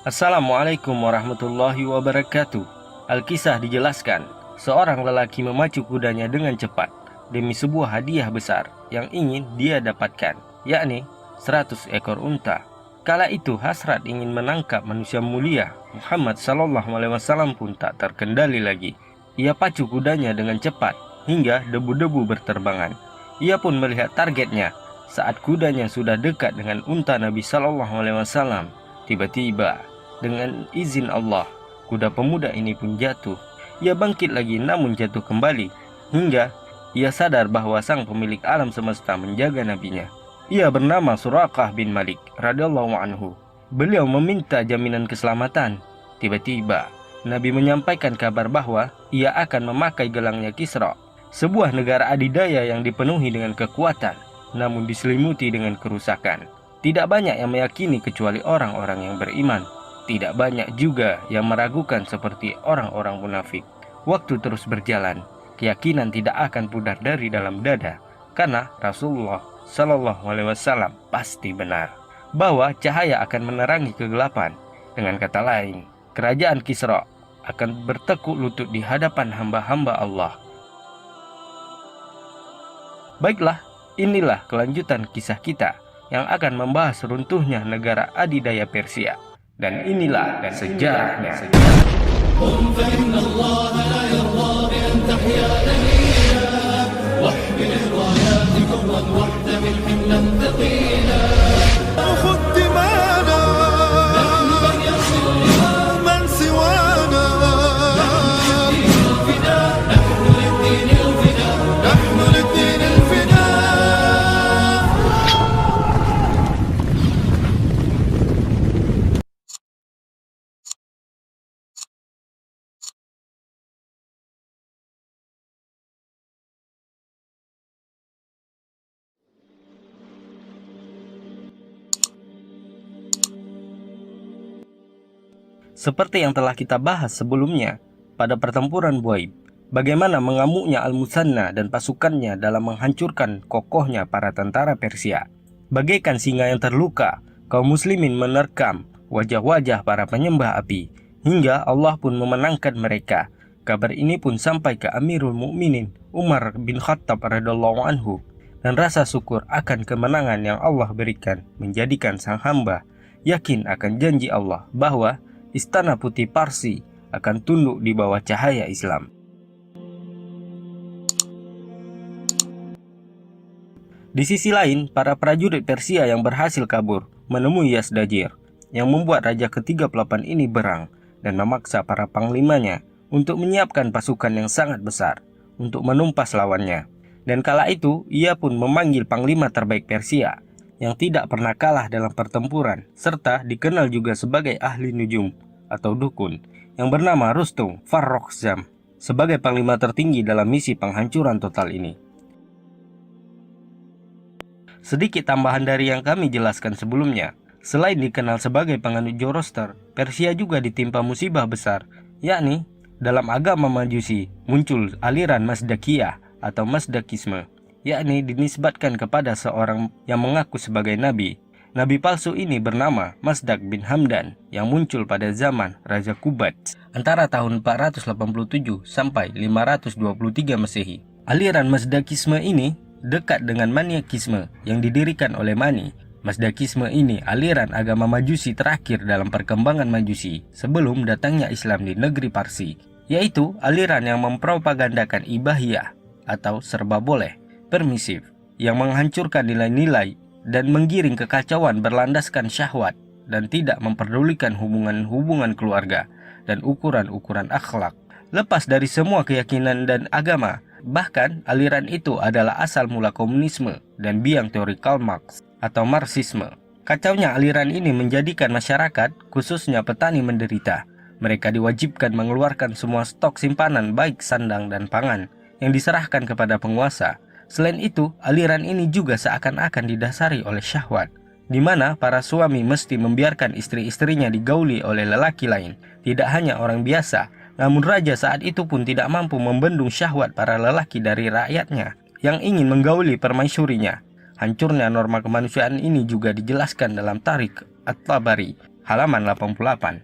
Assalamualaikum warahmatullahi wabarakatuh. Alkisah dijelaskan, seorang lelaki memacu kudanya dengan cepat demi sebuah hadiah besar yang ingin dia dapatkan, yakni 100 ekor unta. Kala itu hasrat ingin menangkap manusia mulia Muhammad SAW pun tak terkendali lagi. Ia pacu kudanya dengan cepat hingga debu-debu berterbangan. Ia pun melihat targetnya. Saat kudanya sudah dekat dengan unta Nabi SAW, tiba-tiba dengan izin Allah, kuda pemuda ini pun jatuh. Ia bangkit lagi namun jatuh kembali, hingga ia sadar bahwa sang pemilik alam semesta menjaga nabinya. Ia bernama Suraqah bin Malik radhiyallahu anhu. Beliau meminta jaminan keselamatan. Tiba-tiba Nabi menyampaikan kabar bahwa ia akan memakai gelangnya Kisra, sebuah negara adidaya yang dipenuhi dengan kekuatan namun diselimuti dengan kerusakan. Tidak banyak yang meyakini kecuali orang-orang yang beriman. Tidak banyak juga yang meragukan seperti orang-orang munafik. Waktu terus berjalan, keyakinan tidak akan pudar dari dalam dada, karena Rasulullah Shallallahu Alaihi Wasallam pasti benar bahwa cahaya akan menerangi kegelapan. Dengan kata lain, kerajaan Kisra akan bertekuk lutut di hadapan hamba-hamba Allah. Baiklah, inilah kelanjutan kisah kita yang akan membahas runtuhnya negara adidaya Persia. Dan inilah sejarahnya. Seperti yang telah kita bahas sebelumnya pada pertempuran Buaib, bagaimana mengamuknya Al-Musanna dan pasukannya dalam menghancurkan kokohnya para tentara Persia. Bagaikan singa yang terluka, kaum muslimin menerkam wajah-wajah para penyembah api, hingga Allah pun memenangkan mereka. Kabar ini pun sampai ke Amirul Mukminin Umar bin Khattab radhiyallahu anhu, dan rasa syukur akan kemenangan yang Allah berikan menjadikan sang hamba yakin akan janji Allah bahwa Istana Putih Parsi akan tunduk di bawah cahaya Islam. Di sisi lain, para prajurit Persia yang berhasil kabur menemui Yazdajir, yang membuat raja ke-38 ini berang dan memaksa para panglimanya untuk menyiapkan pasukan yang sangat besar untuk menumpas lawannya. Dan kala itu, ia pun memanggil panglima terbaik Persia yang tidak pernah kalah dalam pertempuran, serta dikenal juga sebagai ahli nujum atau dukun, yang bernama Rustum Farrokhzam, sebagai panglima tertinggi dalam misi penghancuran total ini. Sedikit tambahan dari yang kami jelaskan sebelumnya, selain dikenal sebagai penganut Zoroaster, Persia juga ditimpa musibah besar, yakni dalam agama Majusi muncul aliran Mazdakiyah atau Mazdakisme, yakni dinisbatkan kepada seorang yang mengaku sebagai nabi. Nabi palsu ini bernama Mazdak bin Hamdan yang muncul pada zaman Raja Kubat antara tahun 487 sampai 523 Masehi. Aliran Mazdakisme ini dekat dengan Maniakisme yang didirikan oleh Mani. Mazdakisme ini aliran agama Majusi terakhir dalam perkembangan Majusi sebelum datangnya Islam di negeri Parsi, yaitu aliran yang mempropagandakan ibahiyah atau serba boleh, permisif, yang menghancurkan nilai-nilai dan menggiring kekacauan berlandaskan syahwat dan tidak memperdulikan hubungan-hubungan keluarga dan ukuran-ukuran akhlak. Lepas dari semua keyakinan dan agama, bahkan aliran itu adalah asal mula komunisme dan biang teori Karl Marx atau Marxisme. Kacaunya aliran ini menjadikan masyarakat, khususnya petani, menderita. Mereka diwajibkan mengeluarkan semua stok simpanan baik sandang dan pangan yang diserahkan kepada penguasa. Selain itu, aliran ini juga seakan-akan didasari oleh syahwat, di mana para suami mesti membiarkan istri-istrinya digauli oleh lelaki lain. Tidak hanya orang biasa, namun raja saat itu pun tidak mampu membendung syahwat para lelaki dari rakyatnya yang ingin menggauli permaisurinya. Hancurnya norma kemanusiaan ini juga dijelaskan dalam Tariq At-Tabari. halaman 88.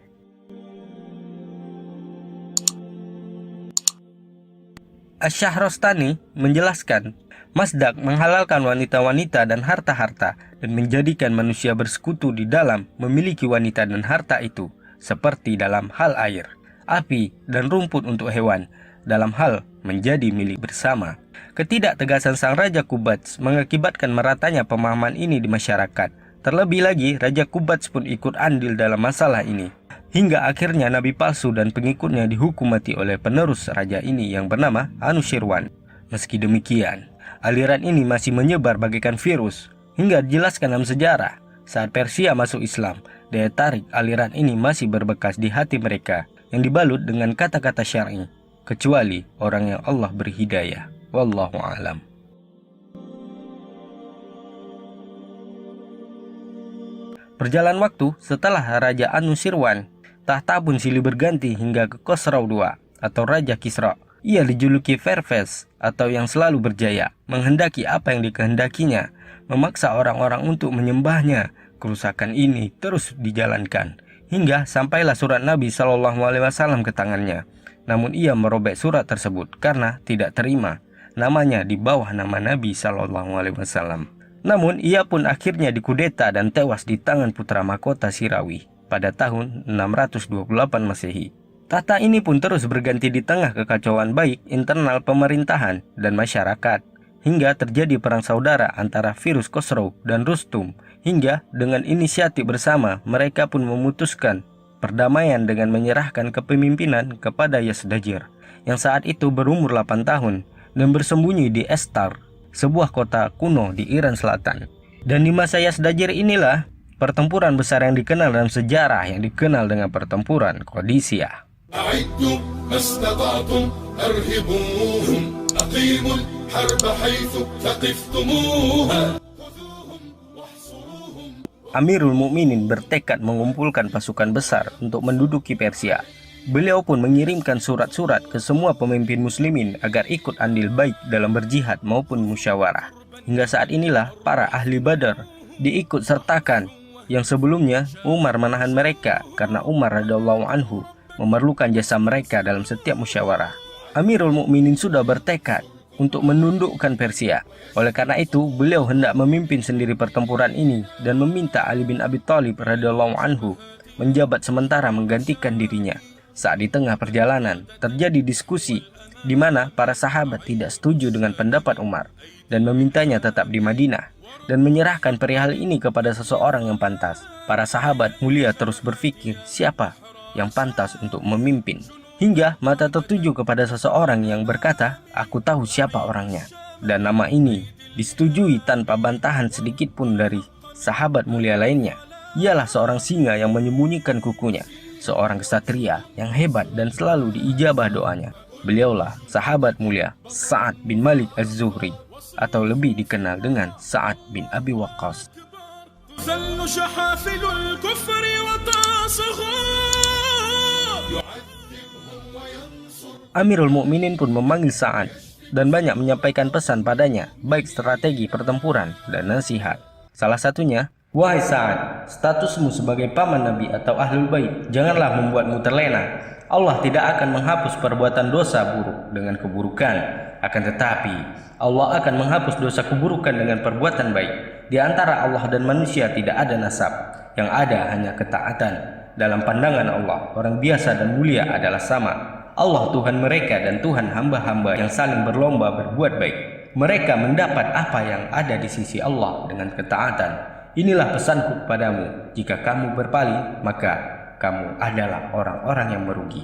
Asy-Syahrastani menjelaskan, Mazdak menghalalkan wanita-wanita dan harta-harta dan menjadikan manusia bersekutu di dalam memiliki wanita dan harta itu, seperti dalam hal air, api, dan rumput untuk hewan, dalam hal menjadi milik bersama. Ketidaktegasan sang Raja Qubadz mengakibatkan meratanya pemahaman ini di masyarakat. Terlebih lagi, Raja Qubadz pun ikut andil dalam masalah ini. Hingga akhirnya nabi palsu dan pengikutnya dihukum mati oleh penerus raja ini yang bernama Anushirwan. Meski demikian, aliran ini masih menyebar bagaikan virus. Hingga dijelaskan dalam sejarah, saat Persia masuk Islam, daya tarik aliran ini masih berbekas di hati mereka yang dibalut dengan kata-kata syar'i, kecuali orang yang Allah beri hidayah. Wallahu a'lam. Berjalan waktu setelah Raja Anushirwan, tahta pun silih berganti hingga ke Khosrau II atau Raja Kisra. Ia dijuluki Pervez atau yang selalu berjaya, menghendaki apa yang dikehendakinya, memaksa orang-orang untuk menyembahnya. Kerusakan ini terus dijalankan hingga sampailah surat Nabi SAW ke tangannya. Namun ia merobek surat tersebut karena tidak terima namanya di bawah nama Nabi SAW. Namun ia pun akhirnya dikudeta dan tewas di tangan putra mahkota Sirawi pada tahun 628 Masehi. Tahta ini pun terus berganti di tengah kekacauan baik internal pemerintahan dan masyarakat, hingga terjadi perang saudara antara Firuz Khosrau dan Rustum, hingga dengan inisiatif bersama mereka pun memutuskan perdamaian dengan menyerahkan kepemimpinan kepada Yazdajir, yang saat itu berumur 8 tahun dan bersembunyi di Estar, sebuah kota kuno di Iran Selatan. Dan di masa Yazdajir inilah pertempuran besar yang dikenal dalam sejarah yang dikenal dengan pertempuran Qadisiyah. Amirul Mukminin bertekad mengumpulkan pasukan besar untuk menduduki Persia. Beliau pun mengirimkan surat-surat ke semua pemimpin muslimin agar ikut andil baik dalam berjihad maupun musyawarah. Hingga saat inilah para ahli Badar diikut sertakan, yang sebelumnya Umar menahan mereka karena Umar radhiyallahu anhu memerlukan jasa mereka dalam setiap musyawarah. Amirul Mukminin sudah bertekad untuk menundukkan Persia. Oleh karena itu, beliau hendak memimpin sendiri pertempuran ini dan meminta Ali bin Abi Thalib radhiyallahu anhu menjabat sementara menggantikan dirinya. Saat di tengah perjalanan terjadi diskusi di mana para sahabat tidak setuju dengan pendapat Umar dan memintanya tetap di Madinah dan menyerahkan perihal ini kepada seseorang yang pantas. Para sahabat mulia terus berpikir siapa yang pantas untuk memimpin, hingga mata tertuju kepada seseorang yang berkata, "Aku tahu siapa orangnya." Dan nama ini disetujui tanpa bantahan sedikit pun dari sahabat mulia lainnya. Ialah seorang singa yang menyembunyikan kukunya, seorang ksatria yang hebat dan selalu diijabah doanya. Beliaulah sahabat mulia Sa'ad bin Malik Az-Zuhri, atau lebih dikenal dengan Sa'ad bin Abi Waqqas. Amirul Mukminin pun memanggil Sa'ad dan banyak menyampaikan pesan padanya, baik strategi pertempuran dan nasihat. Salah satunya, "Wahai Sa'ad, statusmu sebagai paman Nabi atau Ahlul Bait janganlah membuatmu terlena. Allah tidak akan menghapus perbuatan dosa buruk dengan keburukan. Akan tetapi, Allah akan menghapus dosa keburukan dengan perbuatan baik. Di antara Allah dan manusia tidak ada nasab, yang ada hanya ketaatan. Dalam pandangan Allah, orang biasa dan mulia adalah sama. Allah Tuhan mereka dan Tuhan hamba-hamba yang saling berlomba berbuat baik. Mereka mendapat apa yang ada di sisi Allah dengan ketaatan. Inilah pesanku kepadamu, jika kamu berpaling, maka kamu adalah orang-orang yang merugi."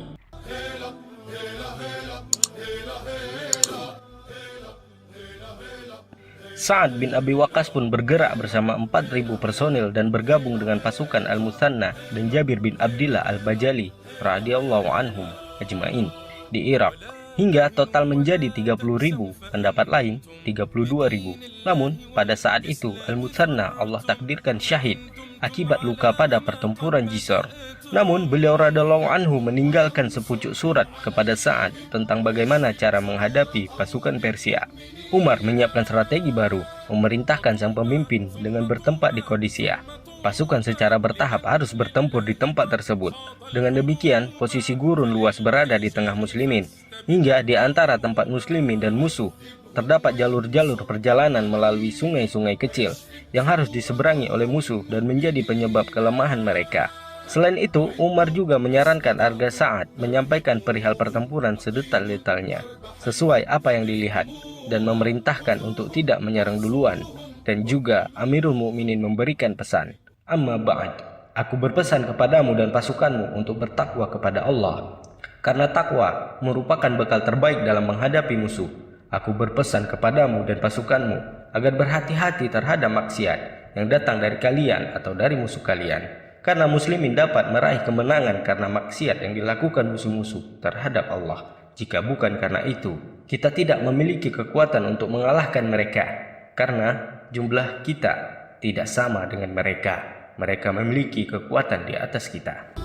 Sa'ad bin Abi Waqqas pun bergerak bersama 4.000 personil dan bergabung dengan pasukan Al-Muthanna dan Jabir bin Abdillah Al-Bajali radhiyallahu anhum ajma'in di Irak, hingga total menjadi 30.000, pendapat lain 32.000. Namun pada saat itu Al-Muthanna Allah takdirkan syahid akibat luka pada pertempuran Jisr. Namun beliau radhiyallahu anhu meninggalkan sepucuk surat kepada Sa'ad tentang bagaimana cara menghadapi pasukan Persia. Umar menyiapkan strategi baru, memerintahkan sang pemimpin dengan bertempat di Qadisiyah. Pasukan secara bertahap harus bertempur di tempat tersebut. Dengan demikian, posisi gurun luas berada di tengah muslimin, hingga di antara tempat muslimin dan musuh terdapat jalur-jalur perjalanan melalui sungai-sungai kecil yang harus diseberangi oleh musuh dan menjadi penyebab kelemahan mereka. Selain itu, Umar juga menyarankan agar Sa'ad menyampaikan perihal pertempuran sedetail-detailnya, sesuai apa yang dilihat, dan memerintahkan untuk tidak menyerang duluan. Dan juga Amirul Mukminin memberikan pesan, "Amma ba'd, aku berpesan kepadamu dan pasukanmu untuk bertakwa kepada Allah, karena takwa merupakan bekal terbaik dalam menghadapi musuh. Aku berpesan kepadamu dan pasukanmu agar berhati-hati terhadap maksiat yang datang dari kalian atau dari musuh kalian, karena muslimin dapat meraih kemenangan karena maksiat yang dilakukan musuh-musuh terhadap Allah. Jika bukan karena itu, kita tidak memiliki kekuatan untuk mengalahkan mereka, karena jumlah kita tidak sama dengan mereka. Mereka memiliki kekuatan di atas kita."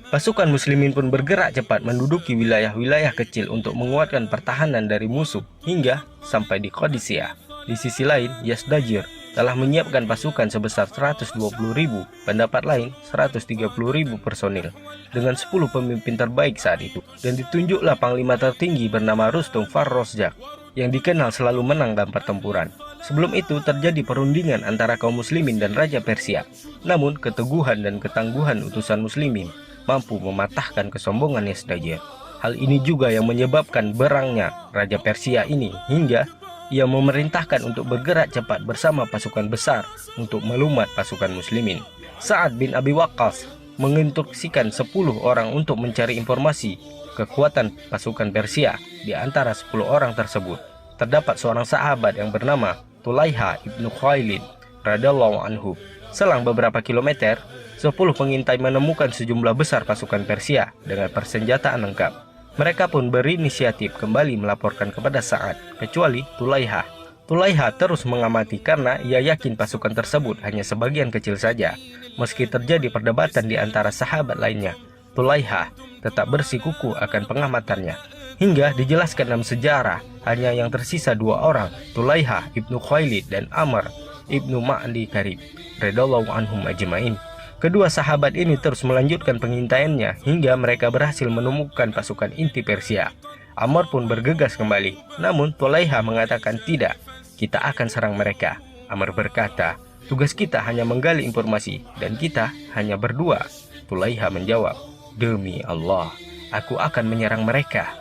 Pasukan muslimin pun bergerak cepat menduduki wilayah-wilayah kecil untuk menguatkan pertahanan dari musuh hingga sampai di Qadisiyah. Di sisi lain, Yazdajir telah menyiapkan pasukan sebesar 120.000, pendapat lain 130.000 personil, dengan 10 pemimpin terbaik saat itu. Dan ditunjuklah panglima tertinggi bernama Rustum Farrosjak, yang dikenal selalu menang dalam pertempuran. Sebelum itu terjadi perundingan antara kaum muslimin dan Raja Persia. Namun keteguhan dan ketangguhan utusan muslimin mampu mematahkan kesombongan Yazdajir. Hal ini juga yang menyebabkan berangnya Raja Persia ini, hingga ia memerintahkan untuk bergerak cepat bersama pasukan besar untuk melumat pasukan muslimin. Sa'ad bin Abi Waqqas menginstruksikan 10 orang untuk mencari informasi kekuatan pasukan Persia. Di antara 10 orang tersebut terdapat seorang sahabat yang bernama Tulaiha ibnu Khuwailid radhiyallahu anhu. Selang beberapa kilometer, 10 pengintai menemukan sejumlah besar pasukan Persia dengan persenjataan lengkap. Mereka pun berinisiatif kembali melaporkan kepada Sa'ad, kecuali Tulaiha. Tulaiha terus mengamati karena ia yakin pasukan tersebut hanya sebagian kecil saja. Meski terjadi perdebatan di antara sahabat lainnya, Tulaiha tetap bersikukuh akan pengamatannya. Hingga dijelaskan dalam sejarah, hanya yang tersisa 2 orang, Tulaiha ibnu Khuwailid dan Amr ibnu Ma'di Karib radhiyallahu anhum ajmain. Kedua sahabat ini terus melanjutkan pengintaiannya hingga mereka berhasil menemukan pasukan inti Persia. Amr pun bergegas kembali, namun Tulaiha mengatakan tidak, kita akan serang mereka. Amr berkata, tugas kita hanya menggali informasi dan kita hanya berdua. Tulaiha menjawab, demi Allah, aku akan menyerang mereka.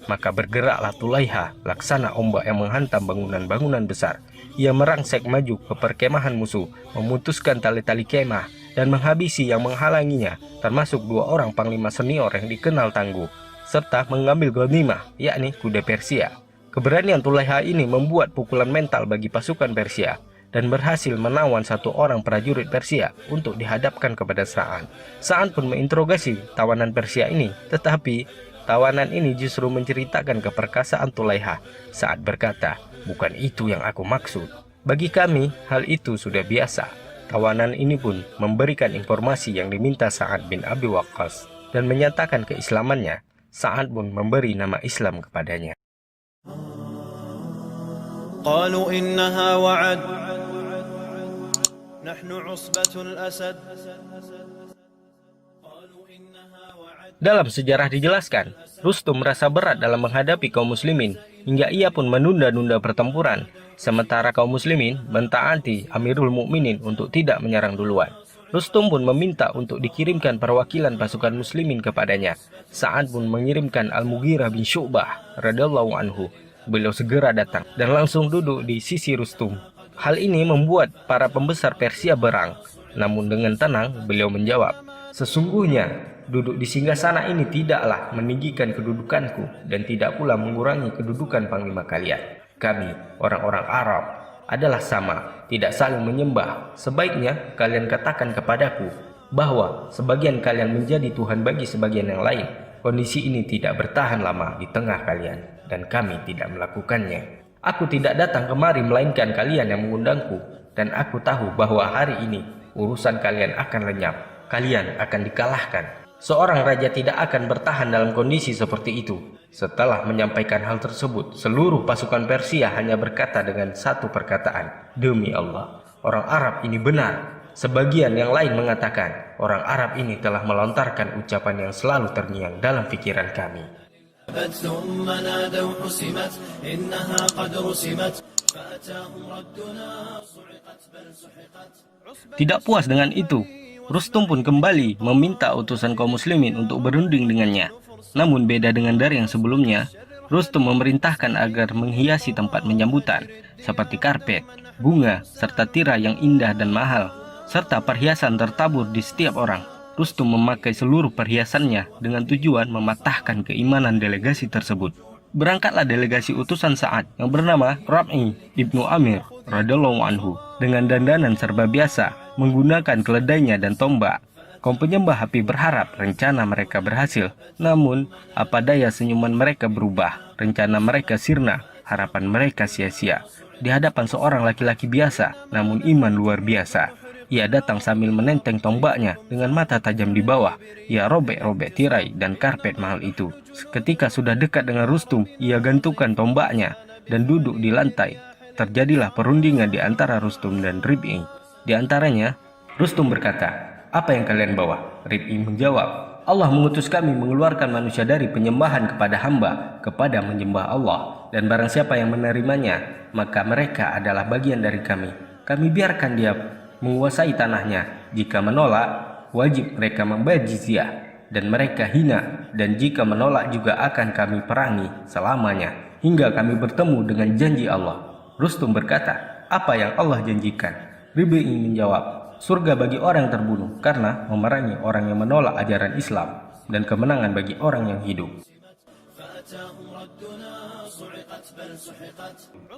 Maka bergeraklah Tulaiha laksana ombak yang menghantam bangunan-bangunan besar. Ia merangsek maju ke perkemahan musuh, memutuskan tali-tali kemah dan menghabisi yang menghalanginya, termasuk 2 orang panglima senior yang dikenal tangguh, serta mengambil ghanimah, yakni kuda Persia. Keberanian Tulaiha ini membuat pukulan mental bagi pasukan Persia dan berhasil menawan 1 orang prajurit Persia untuk dihadapkan kepada Sa'ad. Sa'ad pun menginterogasi tawanan Persia ini, tetapi tawanan ini justru menceritakan keperkasaan Tulaiha. Sa'ad berkata, bukan itu yang aku maksud. Bagi kami, hal itu sudah biasa. Tawanan ini pun memberikan informasi yang diminta Sa'ad bin Abi Waqqas dan menyatakan keislamannya. Sa'ad pun memberi nama Islam kepadanya. قالوا إنها وعد نحن عصبة الأسد. Dalam sejarah dijelaskan, Rustum merasa berat dalam menghadapi kaum muslimin hingga ia pun menunda-nunda pertempuran, sementara kaum muslimin mentaati Amirul Mukminin untuk tidak menyerang duluan. Rustum pun meminta untuk dikirimkan perwakilan pasukan muslimin kepadanya. Sa'ad pun mengirimkan Al-Mughirah bin Syu'bah radhiyallahu anhu. Beliau segera datang dan langsung duduk di sisi Rustum. Hal ini membuat para pembesar Persia berang. Namun dengan tenang beliau menjawab, sesungguhnya duduk di singgasana ini tidaklah meninggikan kedudukanku dan tidak pula mengurangi kedudukan panglima kalian. Kami, orang-orang Arab, adalah sama, tidak saling menyembah. Sebaiknya kalian katakan kepadaku bahwa sebagian kalian menjadi Tuhan bagi sebagian yang lain. Kondisi ini tidak bertahan lama di tengah kalian dan kami tidak melakukannya. Aku tidak datang kemari melainkan kalian yang mengundangku, dan aku tahu bahwa hari ini urusan kalian akan lenyap. Kalian akan dikalahkan. Seorang raja tidak akan bertahan dalam kondisi seperti itu. Setelah menyampaikan hal tersebut, seluruh pasukan Persia hanya berkata dengan satu perkataan, "Demi Allah, orang Arab ini benar." Sebagian yang lain mengatakan, orang Arab ini telah melontarkan ucapan yang selalu terngiang dalam pikiran kami. ثم نادوا حسمت إنها قد رسمت فأتاهم ردنا صعقت بل سحقت. Tidak puas dengan itu, Rustum pun kembali meminta utusan kaum muslimin untuk berunding dengannya. Namun beda dengan dari yang sebelumnya, Rustum memerintahkan agar menghiasi tempat penyambutan seperti karpet, bunga, serta tirai yang indah dan mahal, serta perhiasan tertabur di setiap orang. Rustum memakai seluruh perhiasannya dengan tujuan mematahkan keimanan delegasi tersebut. Berangkatlah delegasi utusan Sa'ad yang bernama Rab'i ibnu Amir radhiyallahu anhu dengan dandanan serba biasa, menggunakan keledainya dan tombak. Kaum penyembah api berharap rencana mereka berhasil, namun apa daya senyuman mereka berubah, rencana mereka sirna, harapan mereka sia-sia. Di hadapan seorang laki-laki biasa, namun iman luar biasa. Ia datang sambil menenteng tombaknya dengan mata tajam di bawah. Ia robek-robek tirai dan karpet mahal itu. Ketika sudah dekat dengan Rustum, ia gantungkan tombaknya dan duduk di lantai. Terjadilah perundingan di antara Rustum dan Rib'i. Di antaranya, Rustum berkata, "Apa yang kalian bawa?" Rib'i menjawab, "Allah mengutus kami mengeluarkan manusia dari penyembahan kepada hamba, kepada menyembah Allah. Dan barang siapa yang menerimanya, maka mereka adalah bagian dari kami. Kami biarkan dia menguasai tanahnya. Jika menolak, wajib mereka membayar jizyah, dan mereka hina, dan jika menolak juga akan kami perangi selamanya, hingga kami bertemu dengan janji Allah." Rustum berkata, "Apa yang Allah janjikan?" Rib'i menjawab, "Surga bagi orang yang terbunuh karena memerangi orang yang menolak ajaran Islam, dan kemenangan bagi orang yang hidup."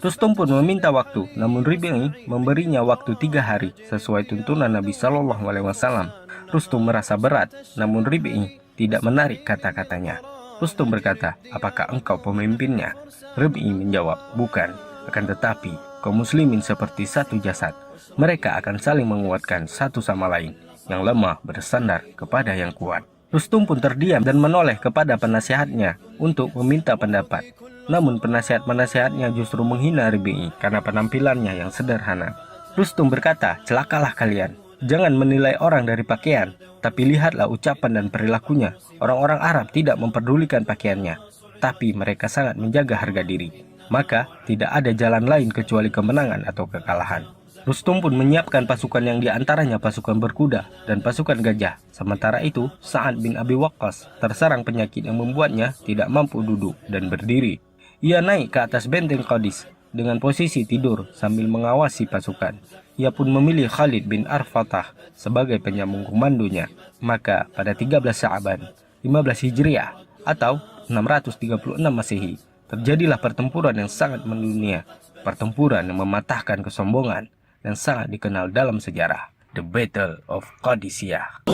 Rustum pun meminta waktu, namun Rib'i memberinya waktu 3 hari sesuai tuntunan Nabi Shallallahu Alaihi Wasallam. Rustum merasa berat, namun Rib'i tidak menarik kata-katanya. Rustum berkata, "Apakah engkau pemimpinnya?" Rib'i menjawab, "Bukan, akan tetapi kaum muslimin seperti satu jasad. Mereka akan saling menguatkan satu sama lain. Yang lemah bersandar kepada yang kuat." Rustum pun terdiam dan menoleh kepada penasihatnya untuk meminta pendapat. Namun penasihat-penasihatnya justru menghina Rib'i karena penampilannya yang sederhana. Rustum berkata, "Celakalah kalian. Jangan menilai orang dari pakaian, tapi lihatlah ucapan dan perilakunya. Orang-orang Arab tidak memperdulikan pakaiannya, tapi mereka sangat menjaga harga diri. Maka tidak ada jalan lain kecuali kemenangan atau kekalahan." Rustum pun menyiapkan pasukan yang diantaranya pasukan berkuda dan pasukan gajah. Sementara itu, Sa'ad bin Abi Waqqas terserang penyakit yang membuatnya tidak mampu duduk dan berdiri. Ia naik ke atas benteng Qadis dengan posisi tidur sambil mengawasi pasukan. Ia pun memilih Khalid bin Arfatah sebagai penyambung komandonya. Maka pada 13 Sya'ban 15 Hijriah atau 636 Masehi, terjadilah pertempuran yang sangat mendunia. Pertempuran yang mematahkan kesombongan dan sangat dikenal dalam sejarah, The Battle of Qadisiyah.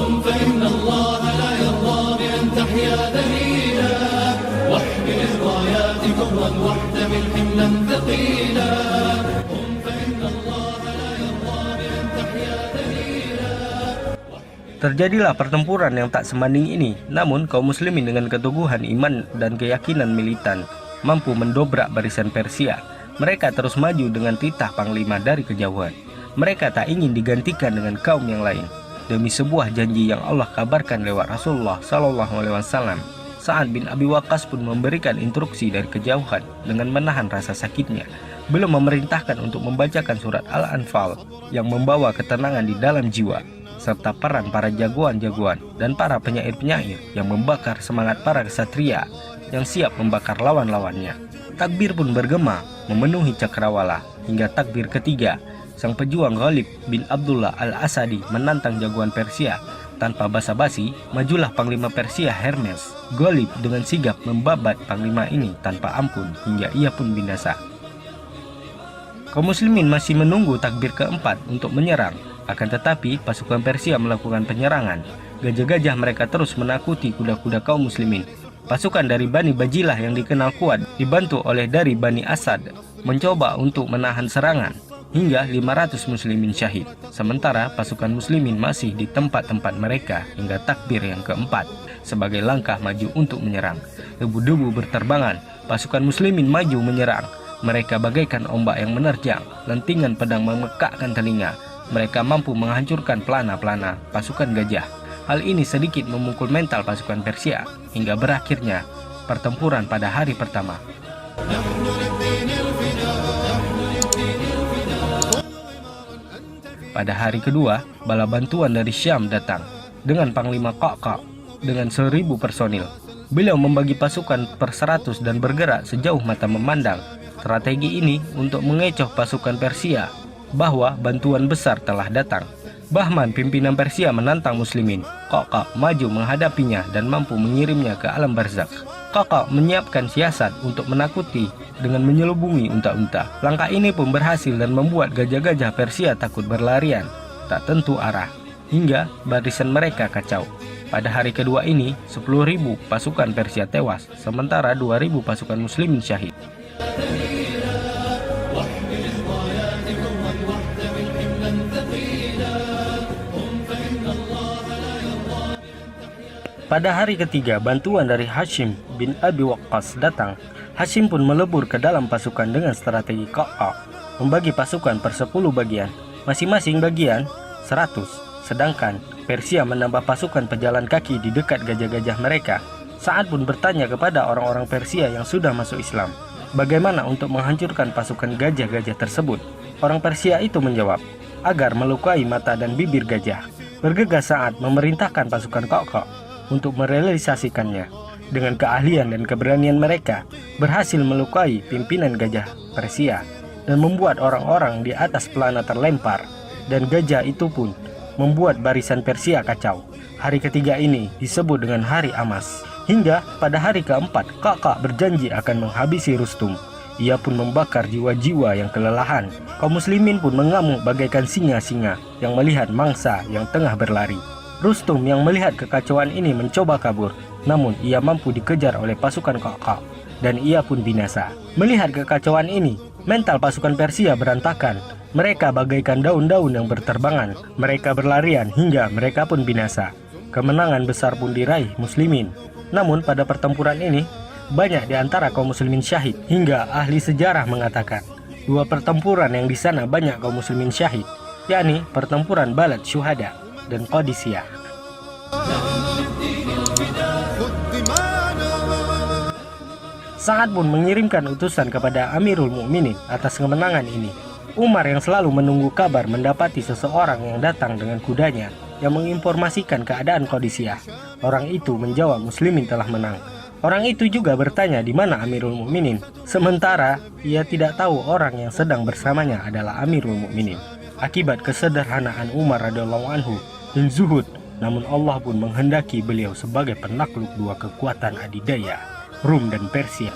Terjadilah pertempuran yang tak sebanding ini, namun kaum muslimin dengan keteguhan iman dan keyakinan militan mampu mendobrak barisan Persia. Mereka terus maju dengan titah panglima dari kejauhan. Mereka tak ingin digantikan dengan kaum yang lain. Demi sebuah janji yang Allah kabarkan lewat Rasulullah Shallallahu Alaihi Wasallam, Sa'ad bin Abi Waqqas pun memberikan instruksi dari kejauhan dengan menahan rasa sakitnya. Belum memerintahkan untuk membacakan surat Al-Anfal yang membawa ketenangan di dalam jiwa, serta peran para jagoan-jagoan dan para penyair-penyair yang membakar semangat para kesatria yang siap membakar lawan-lawannya. Takbir pun bergema memenuhi cakrawala hingga takbir ketiga. Sang pejuang Ghalib bin Abdullah al-Asadi menantang jagoan Persia. Tanpa basa-basi, majulah panglima Persia Hermes. Ghalib dengan sigap membabat panglima ini tanpa ampun hingga ia pun binasa. Kaum muslimin masih menunggu takbir keempat untuk menyerang. Akan tetapi pasukan Persia melakukan penyerangan. Gajah-gajah mereka terus menakuti kuda-kuda kaum muslimin. Pasukan dari Bani Bajilah yang dikenal kuat dibantu oleh dari Bani Asad mencoba untuk menahan serangan. hingga 500 muslimin syahid. Sementara pasukan muslimin masih di tempat-tempat mereka hingga takbir yang keempat sebagai langkah maju untuk menyerang. Debu-debu berterbangan, pasukan muslimin maju menyerang. Mereka bagaikan ombak yang menerjang, lentingan pedang memekakkan telinga. Mereka mampu menghancurkan pelana-pelana pasukan gajah. Hal ini sedikit memukul mental pasukan Persia hingga berakhirnya pertempuran pada hari pertama. Pada hari kedua, bala bantuan dari Syam datang dengan Panglima Qa'qa' dengan 1000 personil. Beliau membagi pasukan per 100 dan bergerak sejauh mata memandang. Strategi ini untuk mengecoh pasukan Persia bahwa bantuan besar telah datang. Bahman, pimpinan Persia, menantang muslimin. Qa'qa' maju menghadapinya dan mampu mengirimnya ke alam barzakh. Qa'qa' menyiapkan siasat untuk menakuti dengan menyelubungi unta-unta. Langkah ini pun berhasil dan membuat gajah-gajah Persia takut berlarian, tak tentu arah, hingga barisan mereka kacau. Pada hari kedua ini, 10.000 pasukan Persia tewas, sementara 2.000 pasukan muslimin syahid. Pada hari ketiga, bantuan dari Hashim bin Abi Waqqas datang. Hashim pun melebur ke dalam pasukan dengan strategi Qa'qa', membagi pasukan per 10 bagian, masing-masing bagian 100. Sedangkan Persia menambah pasukan pejalan kaki di dekat gajah-gajah mereka. Sa'ad pun bertanya kepada orang-orang Persia yang sudah masuk Islam, bagaimana untuk menghancurkan pasukan gajah-gajah tersebut. Orang Persia itu menjawab, agar melukai mata dan bibir gajah. Bergegas Sa'ad memerintahkan pasukan Qa'qa' untuk merealisasikannya. Dengan keahlian dan keberanian mereka, berhasil melukai pimpinan gajah Persia dan membuat orang-orang di atas pelana terlempar, dan gajah itu pun membuat barisan Persia kacau. Hari ketiga ini disebut dengan Hari Amas. Hingga pada hari keempat, Qa'qa' berjanji akan menghabisi Rustum. Ia pun membakar jiwa-jiwa yang kelelahan. Kaum muslimin pun mengamuk bagaikan singa-singa yang melihat mangsa yang tengah berlari. Rustum yang melihat kekacauan ini mencoba kabur, namun ia mampu dikejar oleh pasukan Qa'qa' dan ia pun binasa. Melihat kekacauan ini, mental pasukan Persia berantakan. Mereka bagaikan daun-daun yang berterbangan. Mereka berlarian hingga mereka pun binasa. Kemenangan besar pun diraih muslimin. Namun pada pertempuran ini, banyak di antara kaum muslimin syahid, hingga ahli sejarah mengatakan 2 pertempuran yang di sana banyak kaum muslimin syahid, yakni pertempuran Balad Syuhada dan Qadisiyah. Sa'ad pun mengirimkan utusan kepada Amirul Mukminin atas kemenangan ini. Umar yang selalu menunggu kabar mendapati seseorang yang datang dengan kudanya yang menginformasikan keadaan Qadisiyah. Orang itu menjawab muslimin telah menang. Orang itu juga bertanya di mana Amirul Mukminin, sementara ia tidak tahu orang yang sedang bersamanya adalah Amirul Mukminin. Akibat kesederhanaan Umar radhiyallahu anhu dan zuhud, namun Allah pun menghendaki beliau sebagai penakluk 2 kekuatan adidaya, Rum dan Persia.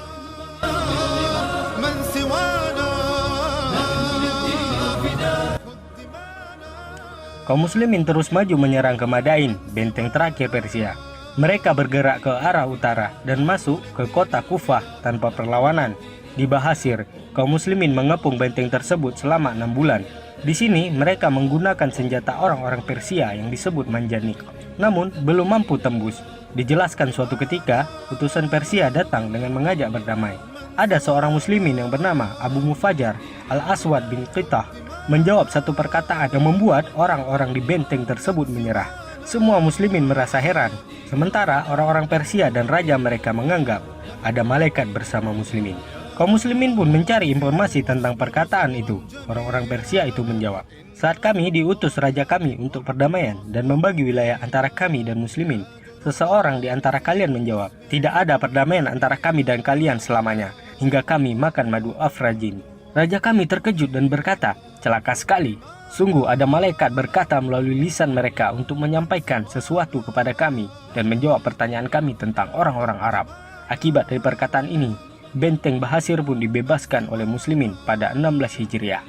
Kaum muslimin terus maju menyerang ke Madain, benteng terakhir Persia. Mereka bergerak ke arah utara dan masuk ke kota Kufah tanpa perlawanan. Di Bahasir, kaum muslimin mengepung benteng tersebut selama 6 bulan. Di sini mereka menggunakan senjata orang-orang Persia yang disebut manjanik, namun belum mampu tembus. Dijelaskan suatu ketika, utusan Persia datang dengan mengajak berdamai. Ada seorang muslimin yang bernama Abu Mufajar Al-Aswad bin Qitah menjawab satu perkataan yang membuat orang-orang di benteng tersebut menyerah. Semua muslimin merasa heran, sementara orang-orang Persia dan raja mereka menganggap ada malaikat bersama muslimin. Kaum muslimin pun mencari informasi tentang perkataan itu. Orang-orang Persia itu menjawab, saat kami diutus raja kami untuk perdamaian dan membagi wilayah antara kami dan muslimin, seseorang di antara kalian menjawab, tidak ada perdamaian antara kami dan kalian selamanya, hingga kami makan madu afrajin. Raja kami terkejut dan berkata, celaka sekali. Sungguh ada malaikat berkata melalui lisan mereka untuk menyampaikan sesuatu kepada kami dan menjawab pertanyaan kami tentang orang-orang Arab. Akibat dari perkataan ini, benteng Bahasir pun dibebaskan oleh muslimin pada 16 Hijriah.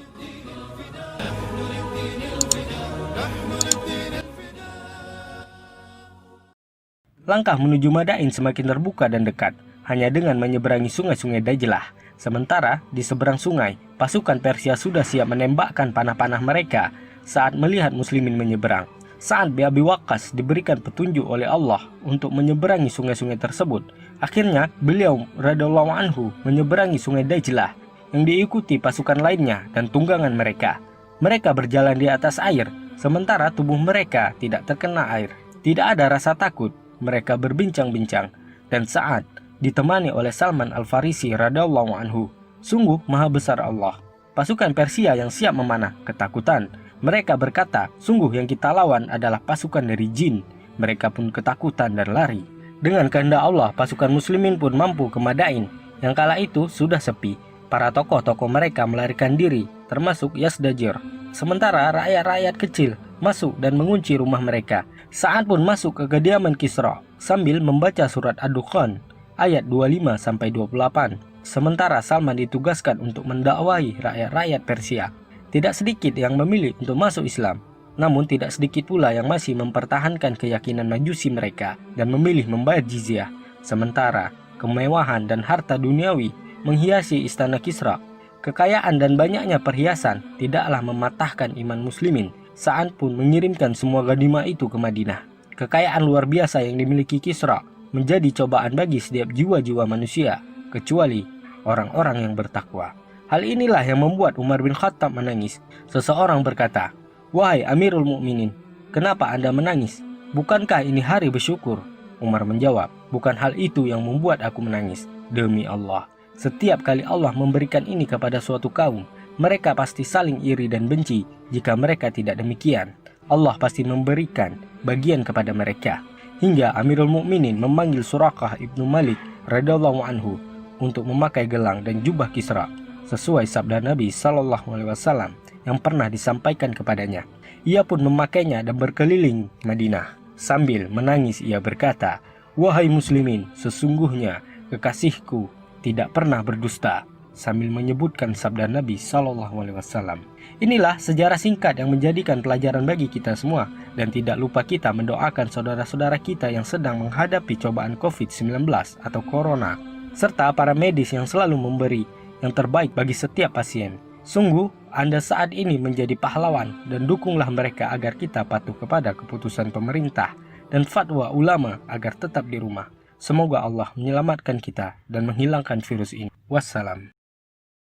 Langkah menuju Madain semakin terbuka dan dekat. Hanya dengan menyeberangi sungai-sungai Dajlah, Sementara di seberang sungai, pasukan Persia sudah siap menembakkan panah-panah mereka saat melihat muslimin menyeberang. Sa'ad bin Abi Waqqas diberikan petunjuk oleh Allah untuk menyeberangi sungai-sungai tersebut. Akhirnya beliau radhiyallahu anhu menyeberangi sungai Dajlah yang diikuti pasukan lainnya dan tunggangan mereka. Mereka berjalan di atas air, sementara tubuh mereka tidak terkena air. Tidak ada rasa takut, mereka berbincang-bincang, dan Sa'ad ditemani oleh Salman Al-Farisi radhiyallahu anhu. Sungguh maha besar Allah. Pasukan Persia yang siap memanah ketakutan. Mereka berkata, sungguh yang kita lawan adalah pasukan dari jin. Mereka pun ketakutan dan lari. Dengan kehendak Allah, pasukan muslimin pun mampu ke Madain, yang kala itu sudah sepi. Para tokoh-tokoh mereka melarikan diri, termasuk Yazdajir. Sementara rakyat-rakyat kecil masuk dan mengunci rumah mereka. Sa'ad pun masuk ke kediaman Kisra sambil membaca surat Ad-Dukhan ayat 25-28. Sementara Salman ditugaskan untuk mendakwahi rakyat-rakyat Persia. Tidak sedikit yang memilih untuk masuk Islam, namun tidak sedikit pula yang masih mempertahankan keyakinan majusi mereka dan memilih membayar jizyah. Sementara kemewahan dan harta duniawi menghiasi istana Kisra. Kekayaan dan banyaknya perhiasan tidaklah mematahkan iman muslimin. Sa'ad pun mengirimkan semua ghanimah itu ke Madinah. Kekayaan luar biasa yang dimiliki Kisra menjadi cobaan bagi setiap jiwa-jiwa manusia, kecuali orang-orang yang bertakwa. Hal inilah yang membuat Umar bin Khattab menangis. Seseorang berkata, "Wahai Amirul Mukminin, kenapa Anda menangis? Bukankah ini hari bersyukur?" Umar menjawab, "Bukan hal itu yang membuat aku menangis. Demi Allah, setiap kali Allah memberikan ini kepada suatu kaum, mereka pasti saling iri dan benci. Jika mereka tidak demikian, Allah pasti memberikan bagian kepada mereka." Hingga Amirul Mukminin memanggil Suraqah ibnu Malik radhiyallahu anhu untuk memakai gelang dan jubah Kisra sesuai sabda Nabi Shallallahu Alaihi Wasallam yang pernah disampaikan kepadanya. Ia pun memakainya dan berkeliling Madinah. Sambil menangis ia berkata, "Wahai muslimin, sesungguhnya kekasihku tidak pernah berdusta," sambil menyebutkan sabda Nabi Shallallahu Alaihi Wasallam. Inilah sejarah singkat yang menjadikan pelajaran bagi kita semua, dan tidak lupa kita mendoakan saudara-saudara kita yang sedang menghadapi cobaan COVID-19 atau Corona, serta para medis yang selalu memberi yang terbaik bagi setiap pasien. Sungguh, Anda saat ini menjadi pahlawan, dan dukunglah mereka agar kita patuh kepada keputusan pemerintah dan fatwa ulama agar tetap di rumah. Semoga Allah menyelamatkan kita dan menghilangkan virus ini. Wassalam.